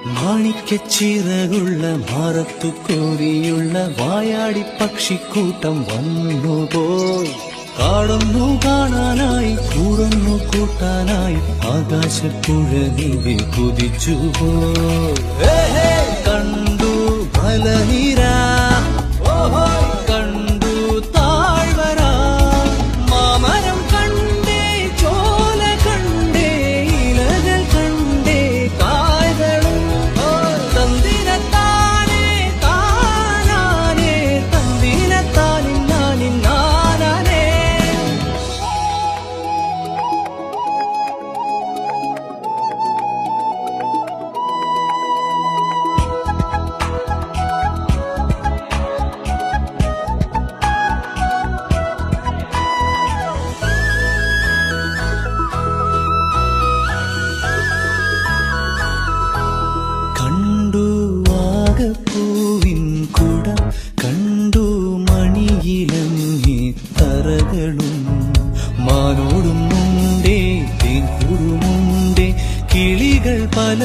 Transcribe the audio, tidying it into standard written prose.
മാണിക്കച്ചിറകുള്ള മാറത്തു കോരിയുള്ള വായാടി പക്ഷിക്കൂട്ടം വന്നുപോയി. കാടൊന്നു കാണാനായി കൂടൊന്നു കൂട്ടാനായി ആകാശപ്പുഴ നീവി കുതിച്ചുപോയി. കണ്ടു മലനിര, കണ്ടു താഴ്വര, മാമരം കണ്ടേ, ചോല കണ്ടേ, ഇലകൾ കണ്ടേ, കായകളും തന്തിരത്താനേ താനാനേ, തന്തിരത്താനിന്നാനിന്നാനേ. കണ്ടു വാഗപ്പൂവിൻ കുട, കണ്ടു മണിയിലങ്ങി തറകളും, മാനോടും മുണ്ടേ തേൻകൂടുമുണ്ടേ, കിളികൾ പല